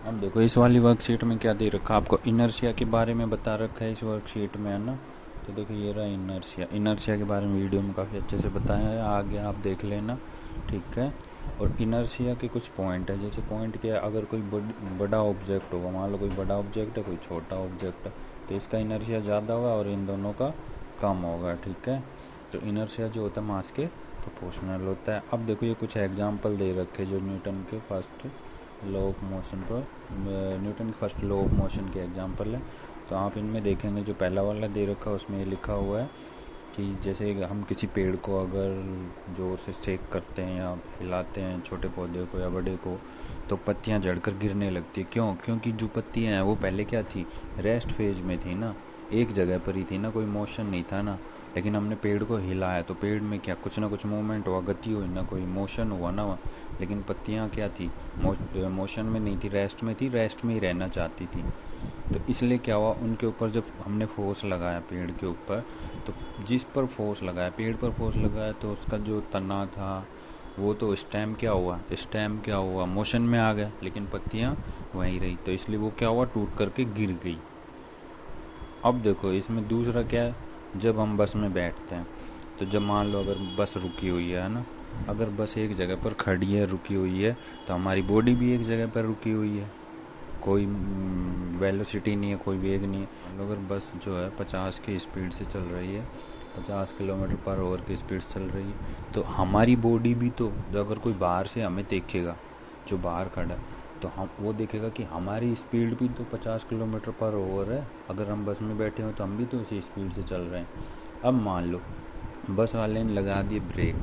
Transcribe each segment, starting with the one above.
अब देखो इस वाली वर्कशीट में क्या दे रखा है आपको, इनर्शिया के बारे में बता रखा है इस वर्कशीट में, है ना। तो देखो ये रहा इनर्शिया, इनर्शिया के बारे में वीडियो में काफ़ी अच्छे से बताया है, आगे आप देख लेना, ठीक है। और इनर्शिया के कुछ पॉइंट है, जैसे पॉइंट क्या है, अगर कोई बड़ा ऑब्जेक्ट होगा, मान लो कोई बड़ा ऑब्जेक्ट है कोई छोटा ऑब्जेक्ट है, तो इसका इनर्शिया ज़्यादा होगा और इन दोनों का कम होगा, ठीक है। तो इनर्शिया जो होता है मास के प्रोपोर्शनल होता है। अब देखो ये कुछ एग्जाम्पल दे रखे जो न्यूटन के फर्स्ट लॉ ऑफ मोशन पर, न्यूटन के फर्स्ट लॉ ऑफ मोशन के एग्जांपल है। तो आप इनमें देखेंगे जो पहला वाला दे रखा है उसमें ये लिखा हुआ है कि जैसे हम किसी पेड़ को अगर जोर से शेक करते हैं या हिलाते हैं, छोटे पौधे को या बड़े को, तो पत्तियां झड़कर गिरने लगती है। क्यों? क्योंकि जो पत्तियां हैं वो पहले क्या थी, रेस्ट फेज में थी ना, एक जगह पर ही थी ना, कोई मोशन नहीं था ना। लेकिन हमने पेड़ को हिलाया तो पेड़ में क्या कुछ ना कुछ मूवमेंट हुआ, गति हुई ना, कोई मोशन हुआ ना। लेकिन पत्तियां क्या थी, मोशन में नहीं थी, रेस्ट में थी, रेस्ट में ही रहना चाहती थी। तो इसलिए क्या हुआ, उनके ऊपर जब हमने फोर्स लगाया पेड़ के ऊपर, तो जिस पर फोर्स लगाया, पेड़ पर फोर्स लगाया, तो उसका जो तना था वो तो स्टेम क्या हुआ, स्टेम क्या हुआ, मोशन में आ गया, लेकिन पत्तियां वहीं रही। तो इसलिए वो क्या हुआ, टूट करके गिर गई। अब देखो इसमें दूसरा क्या है, जब हम बस में बैठते हैं, तो जब मान लो अगर बस रुकी हुई है ना, अगर बस एक जगह पर खड़ी है, रुकी हुई है, तो हमारी बॉडी भी एक जगह पर रुकी हुई है, कोई वेलोसिटी नहीं है, कोई वेग नहीं है। मान लो अगर बस जो है 50 की स्पीड से चल रही है, 50 किलोमीटर पर आवर की स्पीड से चल रही है, तो हमारी बॉडी भी तो, जो अगर कोई बाहर से हमें देखेगा, जो बाहर खड़ा है, तो हम वो देखेगा कि हमारी स्पीड भी तो 50 किलोमीटर पर आवर है, अगर हम बस में बैठे हो तो हम भी तो उसी स्पीड से चल रहे हैं। अब मान लो बस वाले ने लगा दिए ब्रेक,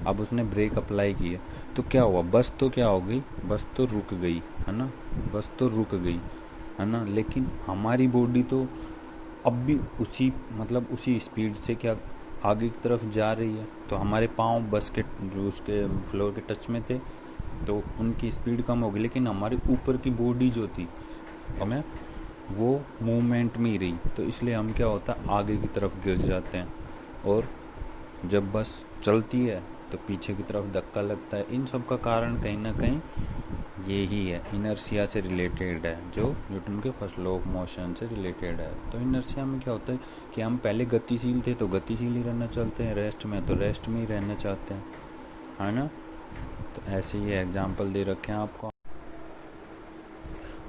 अब उसने ब्रेक अप्लाई किया, तो क्या हुआ, बस तो क्या हो गई, बस तो रुक गई, है ना, बस तो रुक गई, है ना। लेकिन हमारी बॉडी तो अब भी उसी, मतलब उसी स्पीड से क्या आगे की तरफ जा रही है। तो हमारे पाँव बस के जो उसके फ्लोर के टच में थे, तो उनकी स्पीड कम होगी, लेकिन हमारे ऊपर की बॉडी जो थी हमें वो मूवमेंट में ही रही। तो इसलिए हम क्या होता है, आगे की तरफ गिर जाते हैं। और जब बस चलती है तो पीछे की तरफ धक्का लगता है। इन सब का कारण कहीं ना कहीं ये ही है, इनर्शिया से रिलेटेड है, जो न्यूटन के फर्स्ट लॉ ऑफ मोशन से रिलेटेड है। तो इनर्शिया में क्या होता है कि हम पहले गतिशील थे तो गतिशील ही रहना चाहते हैं, रेस्ट में तो रेस्ट में ही रहना चाहते हैं, है ना। तो ऐसे ही एग्जाम्पल दे रखे हैं आपको।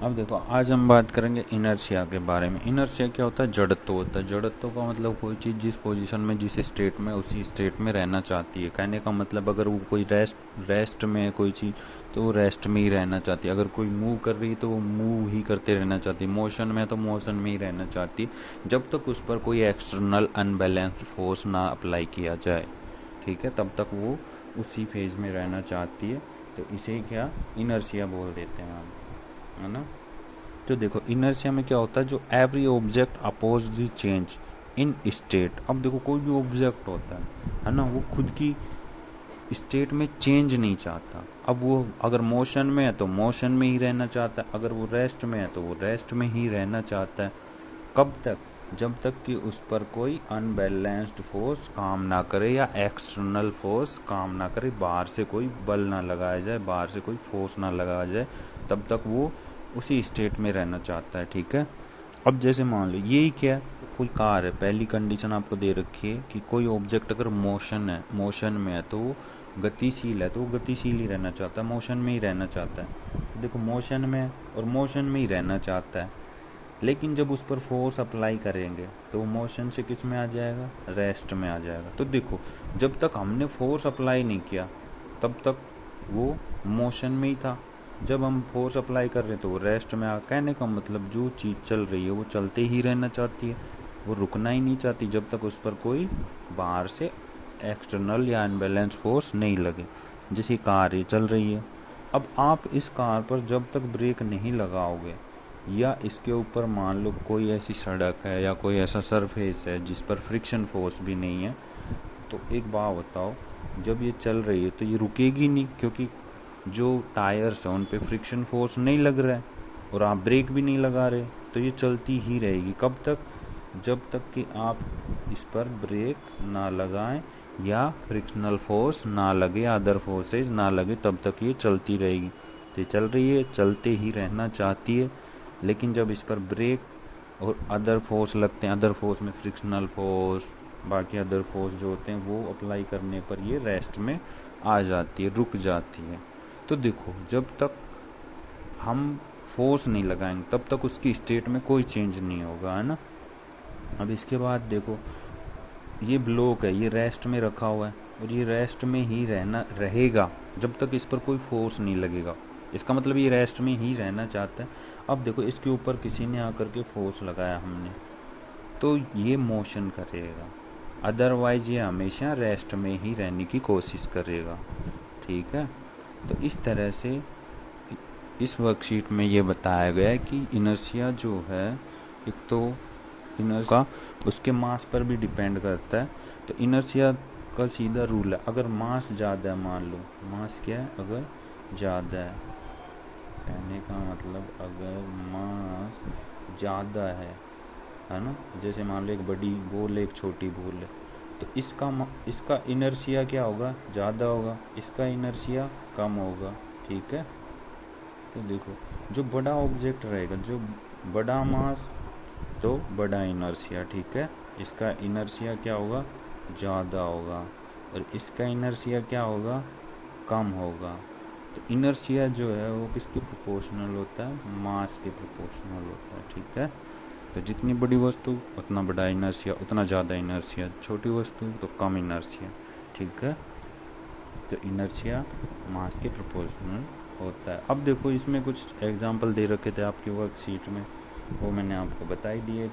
अब देखो आज हम बात करेंगे इनर्शिया के बारे में। इनर्शिया क्या होता है, जड़त्व होता है। जड़त्व का मतलब कोई चीज़ जिस पोजीशन में, जिस स्टेट में, उसी स्टेट में रहना चाहती है। कहने का मतलब अगर वो कोई रेस्ट में है कोई चीज़, तो वो रेस्ट में ही रहना चाहती है। अगर कोई मूव कर रही है तो वो मूव ही करते रहना चाहती है। मोशन में है तो मोशन में ही रहना चाहती है, जब तक उस पर कोई एक्सटर्नल अनबैलेंस्ड फोर्स ना अप्लाई किया जाए, ठीक है, तब तक वो उसी फेज में रहना चाहती है। तो इसे क्या इनर्शिया बोल देते हैं हम, है ना। तो देखो इनर्शिया में क्या होता है, जो every object oppose the change in state. अब देखो कोई भी ऑब्जेक्ट होता है ना, वो खुद की स्टेट में चेंज नहीं चाहता। अब वो अगर मोशन में है तो मोशन में ही रहना चाहता है, अगर वो रेस्ट में है तो वो रेस्ट में ही रहना चाहता है। कब तक, जब तक कि उस पर कोई अनबैलेंस्ड फोर्स काम ना करे या एक्सटर्नल फोर्स काम ना करे, बाहर से कोई बल ना लगाया जाए, बाहर से कोई फोर्स ना लगाया जाए, तब तक वो उसी स्टेट में रहना चाहता है, ठीक है। अब जैसे मान लो यही क्या है, कोई कार है, पहली कंडीशन आपको दे रखी है कि कोई ऑब्जेक्ट अगर मोशन है, मोशन में है, तो वो गतिशील है, तो वो गतिशील ही रहना चाहता है, मोशन में ही रहना चाहता है। तो देखो मोशन में है और मोशन में ही रहना चाहता है, लेकिन जब उस पर फोर्स अप्लाई करेंगे तो वो मोशन से किस में आ जाएगा, रेस्ट में आ जाएगा। तो देखो जब तक हमने फोर्स अप्लाई नहीं किया तब तक वो मोशन में ही था, जब हम फोर्स अप्लाई कर रहे हैं तो वो रेस्ट में आ। कहने का मतलब जो चीज़ चल रही है वो चलते ही रहना चाहती है, वो रुकना ही नहीं चाहती जब तक उस पर कोई बाहर से एक्सटर्नल या अनबैलेंस फोर्स नहीं लगे। जैसे कार ये चल रही है, अब आप इस कार पर जब तक ब्रेक नहीं लगाओगे, या इसके ऊपर मान लो कोई ऐसी सड़क है या कोई ऐसा सरफेस है जिस पर फ्रिक्शन फोर्स भी नहीं है, तो एक बात बताओ, जब ये चल रही है तो ये रुकेगी नहीं, क्योंकि जो टायर्स हैं उन पे फ्रिक्शन फोर्स नहीं लग रहा है और आप ब्रेक भी नहीं लगा रहे, तो ये चलती ही रहेगी। कब तक, जब तक कि आप इस पर ब्रेक ना लगाएं या फ्रिक्शनल फोर्स ना लगे, अदर फोर्सेज ना लगे, तब तक ये चलती रहेगी। तो चल रही है, चलते ही रहना चाहती है, लेकिन जब इस पर ब्रेक और अदर फोर्स लगते हैं, अदर फोर्स में फ्रिक्शनल फोर्स, बाकी अदर फोर्स जो होते हैं वो अप्लाई करने पर ये रेस्ट में आ जाती है, रुक जाती है। तो देखो, जब तक हम फोर्स नहीं लगाएंगे तब तक उसकी स्टेट में कोई चेंज नहीं होगा, है ना। अब इसके बाद देखो, ये ब्लॉक है, ये रेस्ट में रखा हुआ है और ये रेस्ट में ही रहना रहेगा जब तक इस पर कोई फोर्स नहीं लगेगा। इसका मतलब ये रेस्ट में ही रहना चाहता है। अब देखो, इसके ऊपर किसी ने आकर के फोर्स लगाया हमने, तो ये मोशन करेगा, अदरवाइज ये हमेशा रेस्ट में ही रहने की कोशिश करेगा, ठीक है। तो इस तरह से इस वर्कशीट में ये बताया गया है कि इनर्शिया जो है, एक तो इनर्शिया का उसके मास पर भी डिपेंड करता है। तो इनर्शिया का सीधा रूल है, अगर मास ज़्यादा है, मान लो मास क्या है, अगर ज़्यादा है, कहने का मतलब अगर मास ज़्यादा है ना, जैसे मान लो एक बड़ी बॉल है, एक छोटी बॉल है, तो इसका इनर्शिया क्या होगा, ज़्यादा होगा, इसका इनर्शिया कम होगा, ठीक है। तो देखो, जो बड़ा ऑब्जेक्ट रहेगा, जो बड़ा मास, तो बड़ा इनर्शिया, ठीक है, इसका इनर्शिया क्या होगा, ज़्यादा होगा, और इसका इनर्शिया क्या होगा, कम होगा। तो इनर्शिया जो है वो किसके प्रोपोर्शनल होता है, मास के प्रोपोर्शनल होता है, ठीक है। तो जितनी बड़ी वस्तु उतना बड़ा इनर्शिया, उतना ज़्यादा इनर्शिया, छोटी वस्तु तो कम इनर्शिया, ठीक है। तो इनर्शिया मास के प्रोपोर्शनल होता है। अब देखो, इसमें कुछ एग्जाम्पल दे रखे थे आपकी वर्कशीट में, वो मैंने आपको बता ही दिए थे।